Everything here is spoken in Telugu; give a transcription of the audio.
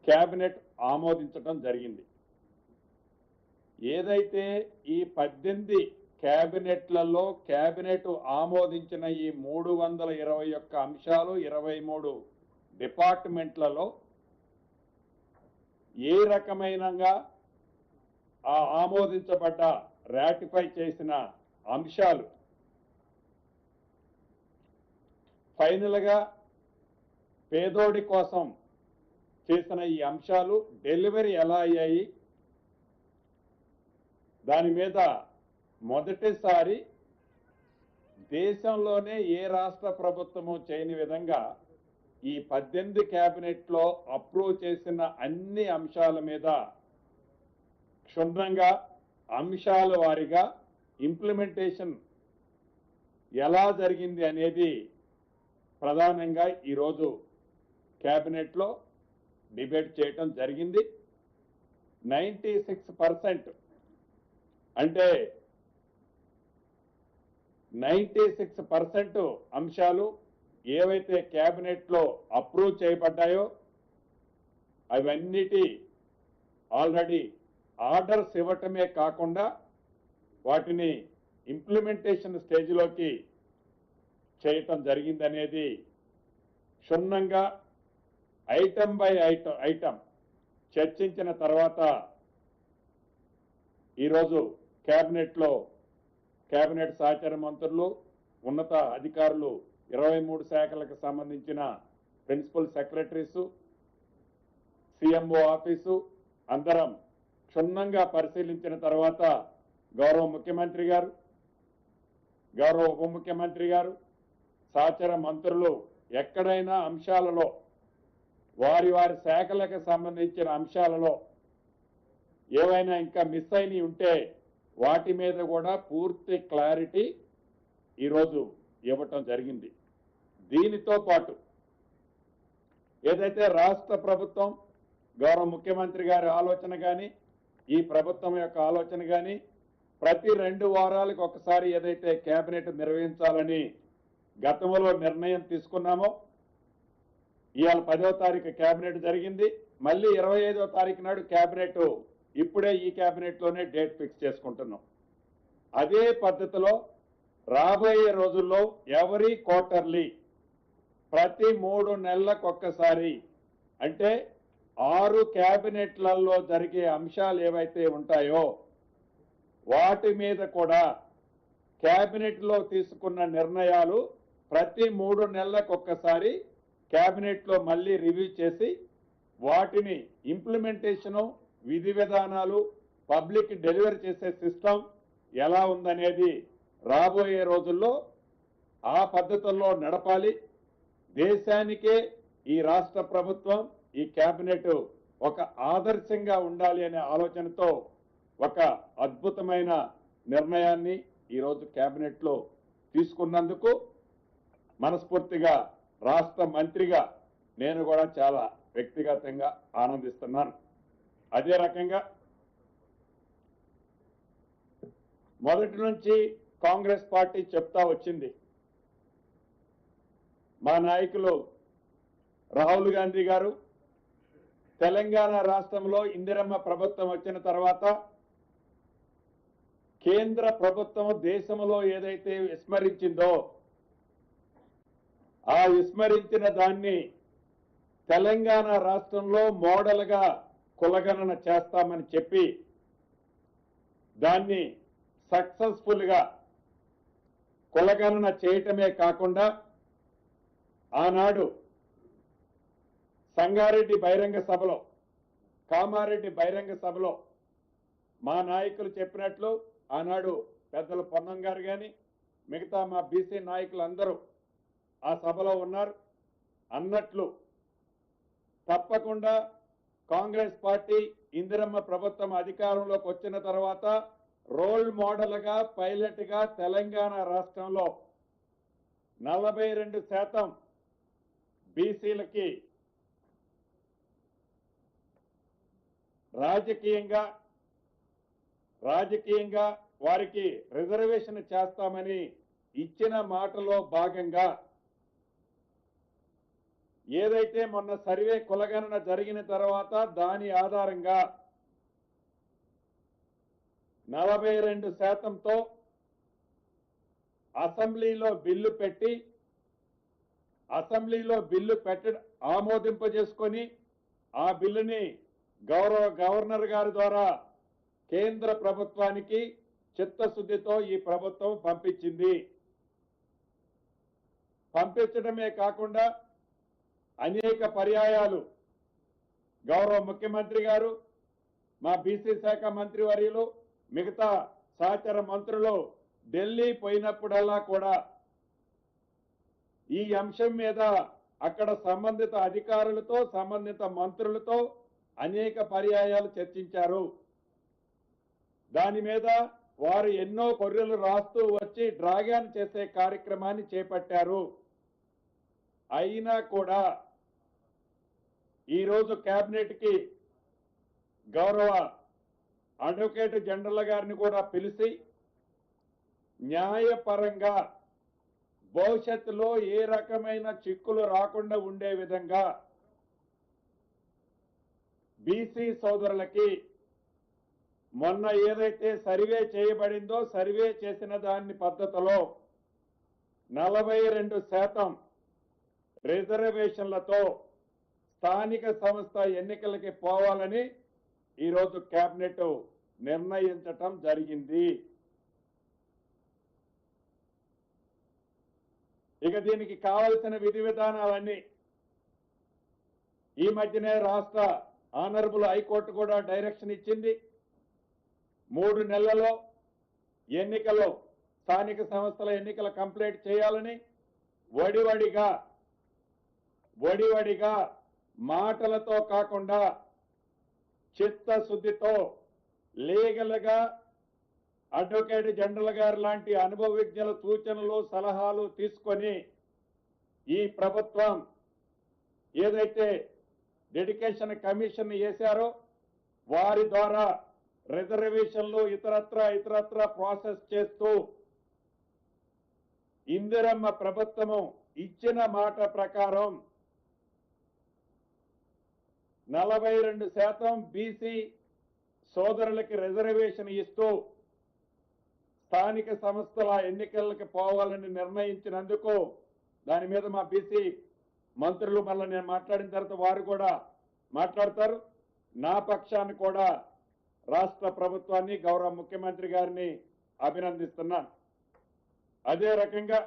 కేబినెట్ ఆమోదించడం జరిగింది. ఏదైతే ఈ 18 కేబినెట్లలో కేబినెట్ ఆమోదించిన ఈ 321 అంశాలు 23 డిపార్ట్మెంట్లలో ఏ రకమైనగా ఆ ఆమోదించబడ్డ రాటిఫై చేసిన అంశాలు ఫైనల్ గా పేదోడి కోసం చేసిన ఈ అంశాలు డెలివరీ ఎలా అయ్యాయి, దాని మీద మొదటిసారి దేశంలోనే ఏ రాష్ట్ర ప్రభుత్వము చేయని విధంగా ఈ 18 కేబినెట్లో అప్రూవ్ చేసిన అన్ని అంశాల మీద క్షుణ్ణంగా అంశాల వారీగా ఇంప్లిమెంటేషన్ ఎలా జరిగింది అనేది ప్రధానంగా ఈరోజు కేబినెట్లో డిబేట్ చేయటం జరిగింది. 96% అంటే 96% అంశాలు ఏవైతే కేబినెట్లో అప్రూవ్ చేయబడ్డాయో అవన్నిటి ఆల్రెడీ ఆర్డర్స్ ఇవ్వటమే కాకుండా వాటిని ఇంప్లిమెంటేషన్ స్టేజ్లోకి చేయటం జరిగిందనేది క్షుణ్ణంగా ఐటమ్ బై ఐటమ్ చర్చించిన తర్వాత ఈరోజు కేబినెట్ సహచార మంత్రులు, ఉన్నత అధికారులు, 23 శాఖలకు సంబంధించిన ప్రిన్సిపల్ సెక్రటరీస్, సిఎంఓ ఆఫీసు అందరం క్షుణ్ణంగా పరిశీలించిన తర్వాత గౌరవ ముఖ్యమంత్రి గారు, గౌరవ ఉప ముఖ్యమంత్రి గారు, సహచర మంత్రులు ఎక్కడైనా అంశాలలో వారి శాఖలకు సంబంధించిన అంశాలలో ఏవైనా ఇంకా మిస్ అయినవి ఉంటే వాటి మీద కూడా పూర్తి క్లారిటీ ఈరోజు ఇవ్వటం జరిగింది. దీనితో పాటు ఏదైతే రాష్ట్ర ప్రభుత్వం గౌరవ ముఖ్యమంత్రి గారి ఆలోచన కానీ ఈ ప్రభుత్వం యొక్క ఆలోచన కానీ ప్రతి 2 వారాలకు ఒకసారి ఏదైతే కేబినెట్ నిర్వహించాలని గతంలో నిర్ణయం తీసుకున్నామో, ఇవాళ 10వ తారీఖు కేబినెట్ జరిగింది. మళ్ళీ 25వ తారీఖు నాడు కేబినెట్ ఇప్పుడే ఈ కేబినెట్లోనే డేట్ ఫిక్స్ చేసుకుంటున్నాం. అదే పద్ధతిలో రాబోయే రోజుల్లో ఎవరీ క్వార్టర్లీ ప్రతి 3 నెలలకు ఒక్కసారి అంటే 6 కేబినెట్లలో జరిగే అంశాలు ఏవైతే ఉంటాయో వాటి మీద కూడా కేబినెట్లో తీసుకున్న నిర్ణయాలు ప్రతి 3 నెలలకు ఒక్కసారి కేబినెట్లో మళ్ళీ రివ్యూ చేసి వాటిని ఇంప్లిమెంటేషను, విధి విధానాలు, పబ్లిక్ డెలివరీ చేసే సిస్టమ్ ఎలా ఉందనేది రాబోయే రోజుల్లో ఆ పద్ధతుల్లో నడపాలి. దేశానికే ఈ రాష్ట్ర ప్రభుత్వం, ఈ కేబినెట్ ఒక ఆదర్శంగా ఉండాలి అనే ఆలోచనతో ఒక అద్భుతమైన నిర్ణయాన్ని ఈరోజు కేబినెట్లో తీసుకున్నందుకు మనస్ఫూర్తిగా రాష్ట్ర మంత్రిగా నేను కూడా చాలా వ్యక్తిగతంగా ఆనందిస్తున్నాను. అదే రకంగా మొదటి నుంచి కాంగ్రెస్ పార్టీ చెప్తా వచ్చింది, మా నాయకులు రాహుల్ గాంధీ గారు తెలంగాణ రాష్ట్రంలో ఇందిరమ్మ ప్రభుత్వం వచ్చిన తర్వాత కేంద్ర ప్రభుత్వం దేశంలో ఏదైతే విస్మరించిందో ఆ విస్మరించిన దాన్ని తెలంగాణ రాష్ట్రంలో మోడల్గా కులగణన చేస్తామని చెప్పి దాన్ని సక్సెస్ఫుల్గా కులగణన చేయటమే కాకుండా ఆనాడు సంగారెడ్డి బహిరంగ సభలో, కామారెడ్డి బహిరంగ సభలో మా నాయకులు చెప్పినట్లు ఆనాడు పెద్దల పొన్నం గారు కానీ మిగతా మా బీసీ నాయకులందరూ ఆ సభలో ఉన్నారు. అన్నట్లు తప్పకుండా కాంగ్రెస్ పార్టీ ఇందిరమ్మ ప్రభుత్వం అధికారంలోకి వచ్చిన తర్వాత రోల్ మోడల్గా, పైలట్గా తెలంగాణ రాష్ట్రంలో 42% బీసీలకి రాజకీయంగా వారికి రిజర్వేషన్ చేస్తామని ఇచ్చిన మాటలో భాగంగా ఏదైతే మొన్న సర్వే కులగణన జరిగిన తర్వాత దాని ఆధారంగా 42%తో అసెంబ్లీలో బిల్లు పెట్టి ఆమోదింపజేసుకొని ఆ బిల్లుని గౌరవ గవర్నర్ గారి ద్వారా కేంద్ర ప్రభుత్వానికి చిత్తశుద్ధితో ఈ ప్రభుత్వం పంపించింది. పంపించడమే కాకుండా అనేక పర్యాయాలు గౌరవ ముఖ్యమంత్రి గారు, మా బీసీ శాఖ మంత్రి వర్యులు, మిగతా సహచర మంత్రులు ఢిల్లీ పోయినప్పుడల్లా కూడా ఈ అంశం మీద అక్కడ సంబంధిత అధికారులతో, సంబంధిత మంత్రులతో అనేక పర్యాయాలు చర్చించారు. దాని మీద వారు ఎన్నో కొర్రెలు రాస్తూ వచ్చి డ్రాగన్ చేసే కార్యక్రమాన్ని చేపట్టారు. అయినా కూడా ఈరోజు కేబినెట్ కి గౌరవ అడ్వకేట్ జనరల్ గారిని కూడా పిలిచి న్యాయపరంగా భవిష్యత్తులో ఏ రకమైన చిక్కులు రాకుండా ఉండే విధంగా బీసీ సోదరులకి మొన్న ఏదైతే సర్వే చేయబడిందో సర్వే చేసిన దాని పద్ధతిలో 42% రిజర్వేషన్లతో స్థానిక సంస్థ ఎన్నికలకి పోవాలని ఈరోజు కేబినెట్ నిర్ణయించటం జరిగింది. ఇక దీనికి కావలసిన విధి విధానాలన్నీ ఈ మధ్యనే రాష్ట్ర ఆనరబుల్ హైకోర్టు కూడా డైరెక్షన్ ఇచ్చింది. 3 నెలల్లో ఎన్నికలు, స్థానిక సంస్థల ఎన్నికలు కంప్లీట్ చేయాలని వడివడిగా మాటలతో కాకుండా చిత్తశుద్ధితో లీగల్ గా అడ్వకేట్ జనరల్ గారు లాంటి అనుభవజ్ఞుల సూచనలు, సలహాలు తీసుకొని ఈ ప్రభుత్వం ఏదైతే డెడికేషన్ కమిషన్ వేశారో వారి ద్వారా రిజర్వేషన్లు ఇతరత్ర ప్రాసెస్ చేస్తూ ఇందిరమ్మ ప్రభుత్వము ఇచ్చిన మాట ప్రకారం 42% బీసీ సోదరులకి రిజర్వేషన్ ఇస్తూ స్థానిక సంస్థల ఎన్నికలకు పోవాలని నిర్ణయించినందుకు దాని మీద మా బీసీ మంత్రులు మళ్ళీ నేను మాట్లాడిన తర్వాత వారు కూడా మాట్లాడతారు. నా పక్షాన్ని కూడా రాష్ట్ర ప్రభుత్వాన్ని, గౌరవ ముఖ్యమంత్రి గారిని అభినందిస్తున్నాను. అదే రకంగా